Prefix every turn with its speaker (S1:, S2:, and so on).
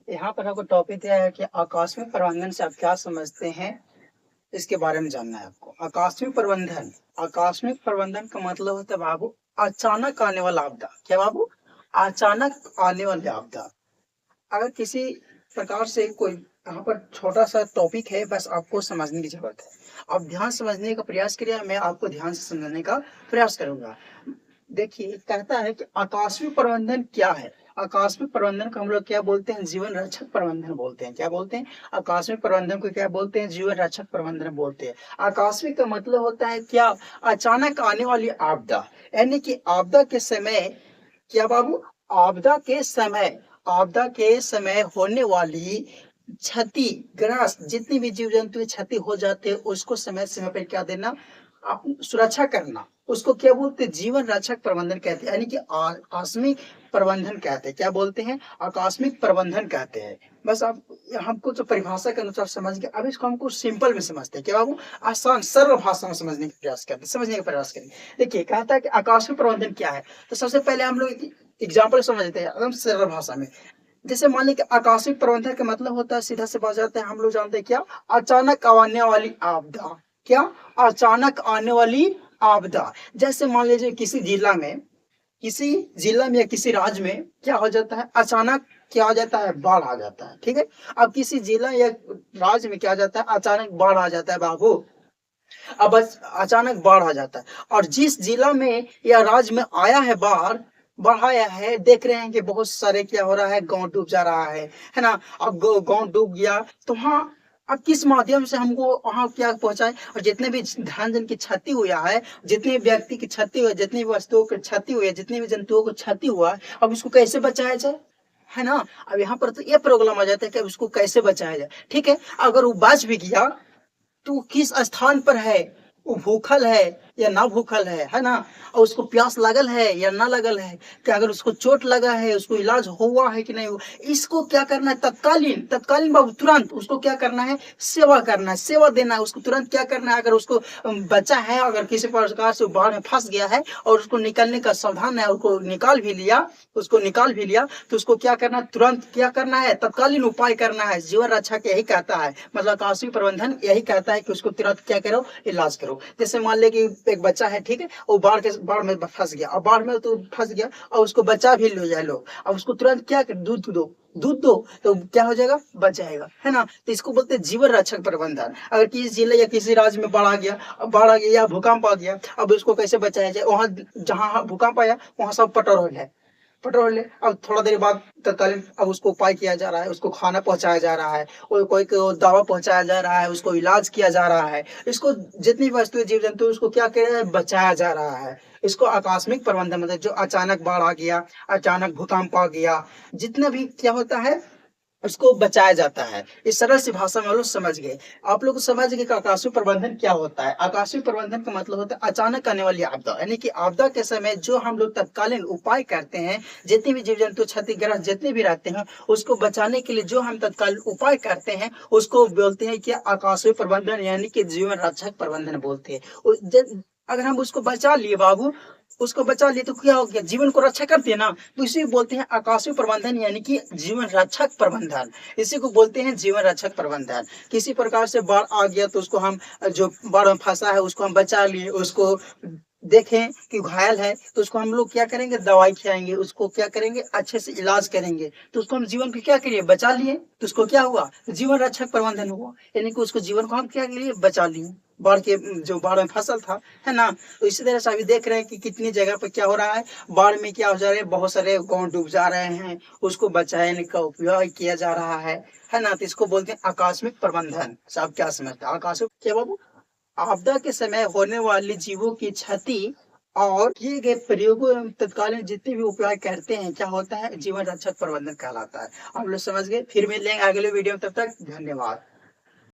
S1: यहाँ पर आपको टॉपिक यह है कि आकस्मिक प्रबंधन से आप क्या समझते हैं, इसके बारे में जानना है आपको। आकस्मिक प्रबंधन का मतलब होता है बाबू अचानक आने वाला आपदा। क्या बाबू? अचानक आने वाली आपदा। अगर किसी प्रकार से कोई यहाँ पर छोटा सा टॉपिक है, बस आपको समझने की जरूरत है। आप ध्यान समझने का प्रयास करिए, मैं आपको ध्यान से समझने का प्रयास करूंगा। देखिए, कहता है कि आकस्मिक प्रबंधन क्या है। आकस्मिक प्रबंधन को हम लोग क्या बोलते हैं? जीवन रक्षक प्रबंधन बोलते हैं। क्या बोलते हैं? आकस्मिक प्रबंधन को क्या बोलते हैं? जीवन रक्षक प्रबंधन बोलते हैं। आकस्मिक का मतलब होता है क्या? अचानक आने वाली आपदा, यानी कि आपदा के समय। क्या बाबू? आपदा के समय, आपदा के समय होने वाली क्षति ग्रस्त जितनी भी जीव जंतु क्षति हो जाते हैं, उसको समय समय पर क्या देना, आप सुरक्षा करना, उसको क्या बोलते हैं? जीवन रक्षक प्रबंधन कहते हैं, यानी कि आकस्मिक प्रबंधन कहते हैं। क्या बोलते हैं? आकस्मिक प्रबंधन कहते हैं। बस आप हमको जो परिभाषा के अनुसार समझ गए, अब इसको हमको सिंपल में समझते हैं। क्या बाबू? आसान सरल भाषा में समझने का प्रयास करते हैं, समझने का प्रयास करें। देखिए, कहता है कि आकस्मिक प्रबंधन क्या है। तो सबसे पहले हम लोग एग्जाम्पल समझते हैं एकदम सरल भाषा में। जैसे मान लीजिए आकस्मिक प्रबंधन का मतलब होता है, सीधा से बात जाते हैं, हम लोग जानते हैं क्या? अचानक आने वाली आपदा। क्या? अचानक आने वाली आपदा। जैसे मान लीजिए किसी जिला में या किसी राज्य में क्या हो जाता है? अचानक क्या हो जाता है? बाढ़ आ जाता है। ठीक है। अब किसी जिला या राज्य में क्या हो जाता है? अचानक बाढ़ आ जाता है बाबू। अब अचानक बाढ़ आ जाता है, और जिस जिला में या राज्य में आया है बाढ़, बढ़ाया है, देख रहे हैं कि बहुत सारे क्या हो रहा है, गांव डूब जा रहा है ना। अब गांव डूब गया तो वहाँ अब किस माध्यम से हमको वहाँ क्या पहुंचाए, और जितने भी धन जन की क्षति हुआ है, जितने व्यक्ति की क्षति हुई, जितनी भी वस्तुओं की क्षति हुई है, जितने भी जंतुओं को क्षति हुआ है, अब उसको कैसे बचाया जाए, है ना। अब यहाँ पर तो ये प्रॉब्लम आ जाता है कि अब उसको कैसे बचाया जाए। ठीक है। अगर वो बच भी गया तो किस स्थान पर है, वो भूखल है या ना भूखल है ना, और उसको प्यास लगल है या ना लगल है, क्या अगर उसको चोट लगा है, उसको इलाज हुआ है कि नहीं हुआ, इसको क्या करना है? तत्कालीन तत्कालीन बाबू तुरंत उसको क्या करना है? सेवा करना है, सेवा देना है उसको, तुरंत क्या करना है? अगर उसको बचा है, अगर किसी प्रकार से बाढ़ में फंस गया है और उसको निकलने का सावधान है, उसको निकाल भी लिया, तो उसको क्या करना है? तुरंत क्या करना है? तत्कालीन उपाय करना है। जीवन रक्षा यही कहता है, मतलब आकस्मिक प्रबंधन यही कहता है कि उसको तुरंत क्या करो? इलाज करो। जैसे मान ले कि एक बच्चा है, ठीक है, वो बाढ़ में फंस गया, और बाढ़ में तो फंस गया, और उसको बचा भी लो जाए लोग, अब उसको तुरंत क्या कर? दूध दो तो क्या हो जाएगा? बच जाएगा, है ना। तो इसको बोलते हैं जीवन रक्षक प्रबंधन। अगर किसी जिले या किसी राज्य में बाढ़ आ गया या भूकंप आ गया, अब उसको कैसे बचाया जाए? वहां जहां भूकंप आया वहां सब पेट्रोल है। अब थोड़ा देर बाद तत्कालीन अब उसको उपाय किया जा रहा है, उसको खाना पहुंचाया जा रहा है, कोई को दवा पहुंचाया जा रहा है, उसको इलाज किया जा रहा है, इसको जितनी वस्तु जीव जंतु उसको क्या किया जा रहा है? बचाया जा रहा है। इसको आकस्मिक प्रबंधन मतलब जो अचानक बाढ़ आ गया, अचानक भूकंप आ गया, जितना भी क्या होता है उसको बचाया जाता है। इस सरल सी भाषा में हम लोग समझ गए। आप लोग समझ गए कि आकस्मिक प्रबंधन क्या होता है। आकस्मिक प्रबंधन का मतलब होता है अचानक आने वाली आपदा, यानी कि आपदा के समय जो हम लोग तत्कालीन उपाय करते हैं, जितने भी जीव जंतु क्षतिग्रस्त जितने भी रहते हैं, उसको बचाने के लिए जो हम तत्कालीन उपाय करते हैं, उसको बोलते हैं कि आकस्मिक प्रबंधन, यानी कि जीवन रक्षक प्रबंधन बोलते हैं। अगर हम उसको बचा लिए बाबू, उसको बचा लिए तो क्या हो गया? जीवन को रक्षा करते हैं ना, तो इसी को बोलते हैं आकस्मिक प्रबंधन, यानी कि जीवन रक्षक प्रबंधन। इसी को बोलते हैं जीवन रक्षक प्रबंधन। किसी प्रकार से बाढ़ आ गया तो उसको हम, जो बाढ़ में फंसा है उसको हम बचा लिए, उसको देखें कि घायल है तो उसको हम लोग क्या करेंगे? दवाई खिलाएंगे, उसको क्या करेंगे? अच्छे से इलाज करेंगे, तो उसको हम जीवन को क्या करिए? बचा लिए, तो उसको क्या हुआ? जीवन रक्षक प्रबंधन हुआ, यानी कि उसको जीवन को हम क्या लिए? बचा लिए, जो बाढ़ में फसल था, है ना। तो इसी तरह से अभी देख रहे हैं कि कितनी जगह पर क्या हो रहा है, बाढ़ में क्या हो जा रहा है, बहुत सारे गांव डूब जा रहे हैं, उसको बचाने का उपयोग किया जा रहा है ना। तो इसको बोलते हैं आकस्मिक प्रबंधन। सब क्या समझते हैं? आकस्मिक क्या बाबू? आपदा के समय होने वाली जीवों की क्षति और किए गए प्रयोगों एवं तत्कालीन जितने भी उपाय करते हैं, क्या होता है? जीवन रक्षक प्रबंधन कहलाता है। आप लोग समझ गए। फिर मिलेंगे अगले वीडियो में, तब तक धन्यवाद।